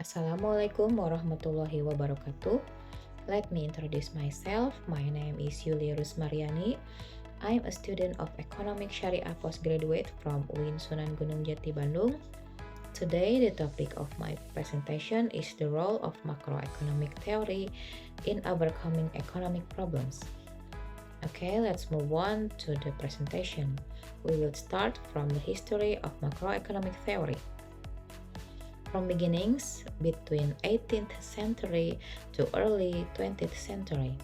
Assalamualaikum warahmatullahi wabarakatuh. Let me introduce myself. My name is Yulia Rusmariani. I'm a student of Economic Syariah Postgraduate from UIN Sunan Gunung Jati, Bandung. Today, the topic of my presentation is the role of macroeconomic theory in overcoming economic problems. Okay, let's move on to the presentation. We will start from the history of macroeconomic theory. From beginnings between 18th century to early 20th century,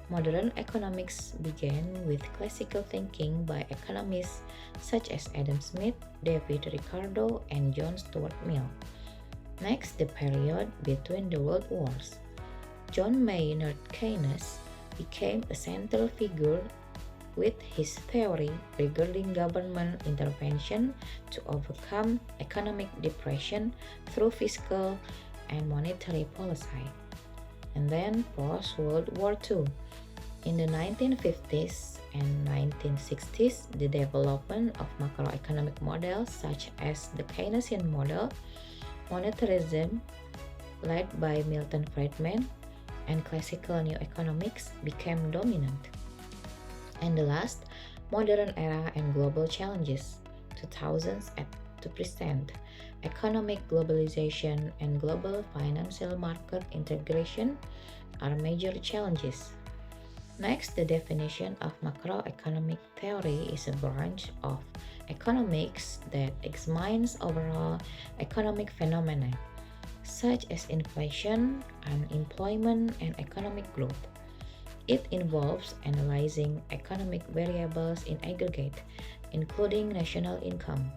modern economics began with classical thinking by economists such as Adam Smith, David Ricardo, and John Stuart Mill. Next, the period between the world wars. John Maynard Keynes became a central figure with his theory regarding government intervention to overcome economic depression through fiscal and monetary policy. And then post-World War II. In the 1950s and 1960s, the development of macroeconomic models such as the Keynesian model, monetarism, led by Milton Friedman, and classical new economics became dominant. And the last, modern era and global challenges, 2000s to present, economic globalization and global financial market integration are major challenges. Next, the definition of macroeconomic theory is a branch of economics that examines overall economic phenomena, such as inflation, unemployment, and economic growth. It involves analyzing economic variables in aggregate, including national income,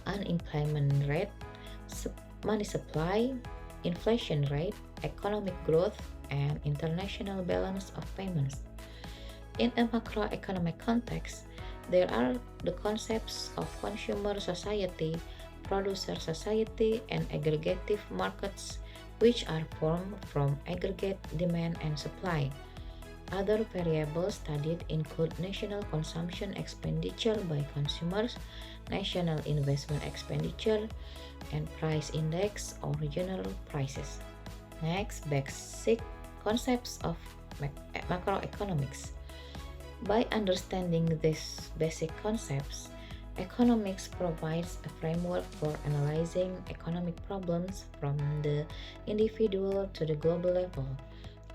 unemployment rate, money supply, inflation rate, economic growth, and international balance of payments. In a macroeconomic context, there are the concepts of consumer society, producer society, and aggregative markets, which are formed from aggregate demand and supply. Other variables studied include national consumption expenditure by consumers, national investment expenditure, and price index or general prices. Next, basic concepts of macroeconomics. By understanding these basic concepts, economics provides a framework for analyzing economic problems from the individual to the global level,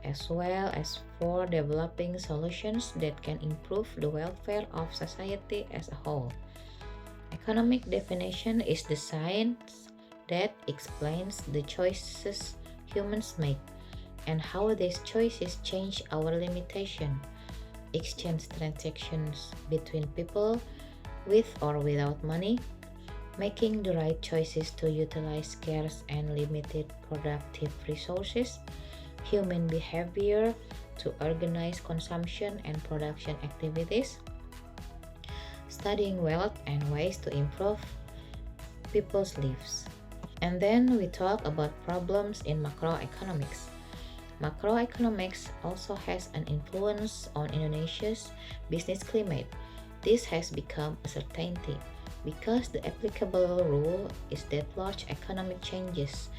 as well as for developing solutions that can improve the welfare of society as a whole. Economic definition is the science that explains the choices humans make and how these choices change our limitation, exchange transactions between people with or without money, making the right choices to utilize scarce and limited productive resources, human behavior to organize consumption and production activities, studying wealth and ways to improve people's lives. And then we talk about problems in macroeconomics. Macroeconomics also has an influence on Indonesia's business climate. This has become a certainty because the applicable rule is that large economic changes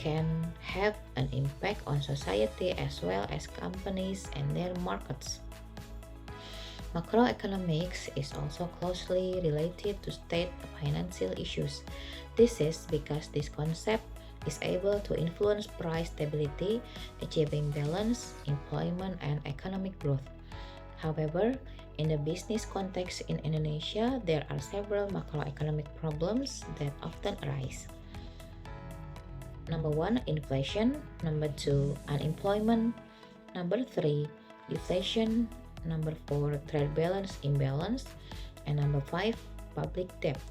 can have an impact on society as well as companies and their markets. Macroeconomics is also closely related to state financial issues. This is because this concept is able to influence price stability, achieving balance, employment, and economic growth. However, in the business context in Indonesia, there are several macroeconomic problems that often arise. Number 1, inflation. Number 2, unemployment. Number 3, deflation. Number 4, trade balance imbalance. And number 5, public debt.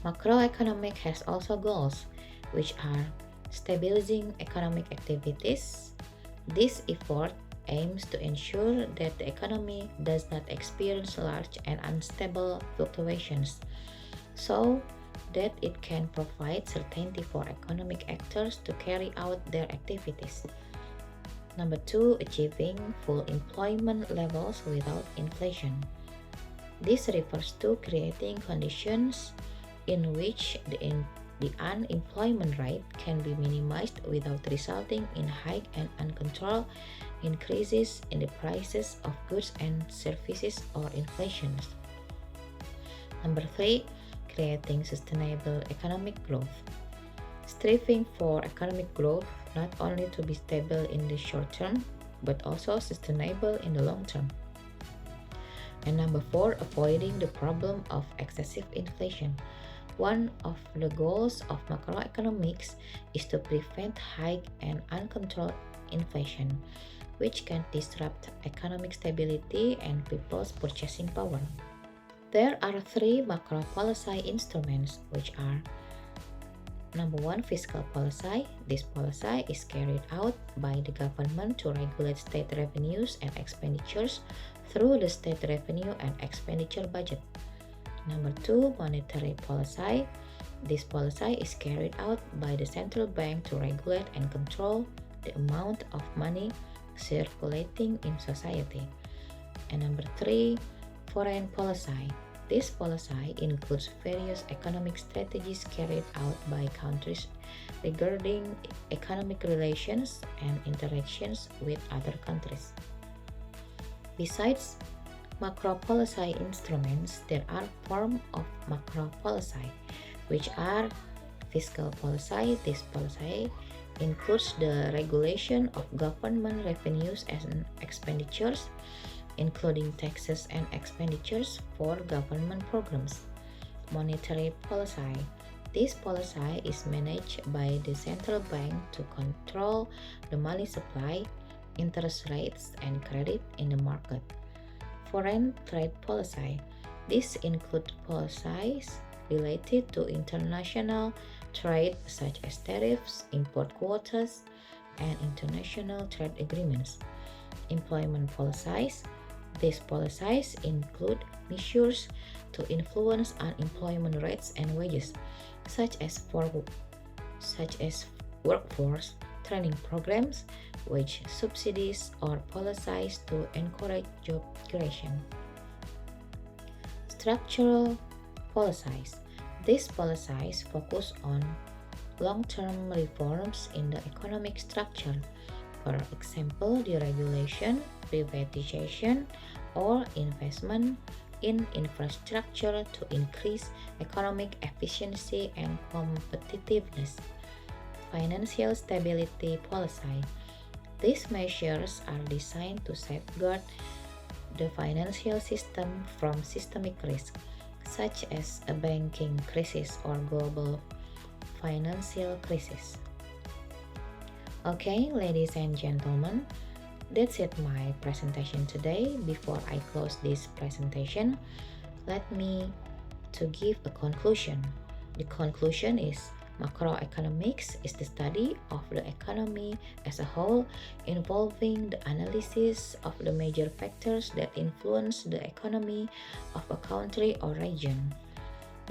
Macroeconomic has also goals, which are stabilizing economic activities. This effort aims to ensure that the economy does not experience large and unstable fluctuations, so that it can provide certainty for economic actors to carry out their activities. Number 2, achieving full employment levels without inflation. This refers to creating conditions in which the the unemployment rate can be minimized without resulting in high and uncontrolled increases in the prices of goods and services or inflation. Number 3, creating sustainable economic growth. Striving for economic growth not only to be stable in the short term, but also sustainable in the long term. And number 4, avoiding the problem of excessive inflation. One of the goals of macroeconomics is to prevent high and uncontrolled inflation, which can disrupt economic stability and people's purchasing power. There are 3 macro policy instruments, which are: number 1, fiscal policy. This policy is carried out by the government to regulate state revenues and expenditures through the state revenue and expenditure budget. Number 2, monetary policy. This policy is carried out by the central bank to regulate and control the amount of money circulating in society. And number 3, foreign policy. This policy includes various economic strategies carried out by countries regarding economic relations and interactions with other countries. Besides macro policy instruments, there are forms of macro policy, which are fiscal policy. This policy includes the regulation of government revenues and expenditures, including taxes and expenditures for government programs. Monetary policy. This policy is managed by the central bank to control the money supply, interest rates, and credit in the market. Foreign trade policy. This includes policies related to international trade such as tariffs, import quotas, and international trade agreements. Employment policies. These policies include measures to influence unemployment rates and wages, such as workforce training programs, wage subsidies, or policies to encourage job creation. Structural policies. These policies focus on long-term reforms in the economic structure, for example, deregulation, privatization, or investment in infrastructure to increase economic efficiency and competitiveness. Financial stability policy. These measures are designed to safeguard the financial system from systemic risk, such as a banking crisis or global financial crisis. Okay, ladies and gentlemen, that's it my presentation today. Before I close this presentation, let me to give a conclusion. The conclusion is macroeconomics is the study of the economy as a whole, involving the analysis of the major factors that influence the economy of a country or region.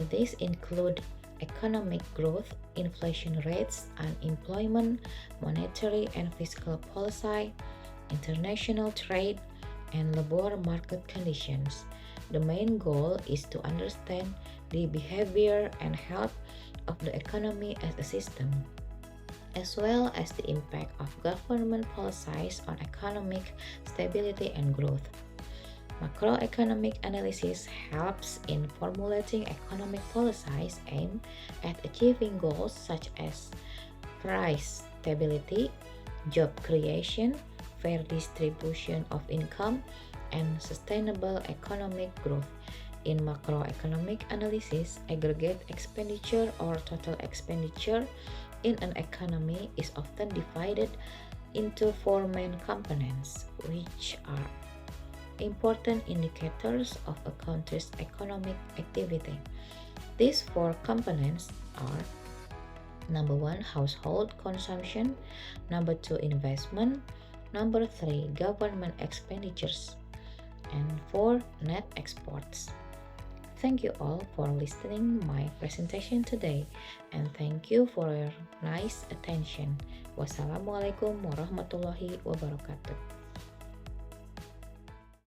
These include economic growth, inflation rates, unemployment, monetary and fiscal policy, international trade, and labor market conditions. The main goal is to understand the behavior and health of the economy as a system, as well as the impact of government policies on economic stability and growth. Macroeconomic analysis helps in formulating economic policies aimed at achieving goals such as price stability, job creation, fair distribution of income, and sustainable economic growth. In macroeconomic analysis, aggregate expenditure or total expenditure in an economy is often divided into 4 main components, which are important indicators of a country's economic activity. These 4 components are: number 1, household consumption; number 2, investment; number 3, government expenditures; and 4, net exports. Thank you all for listening my presentation today, and thank you for your nice attention. Wassalamualaikum warahmatullahi wabarakatuh.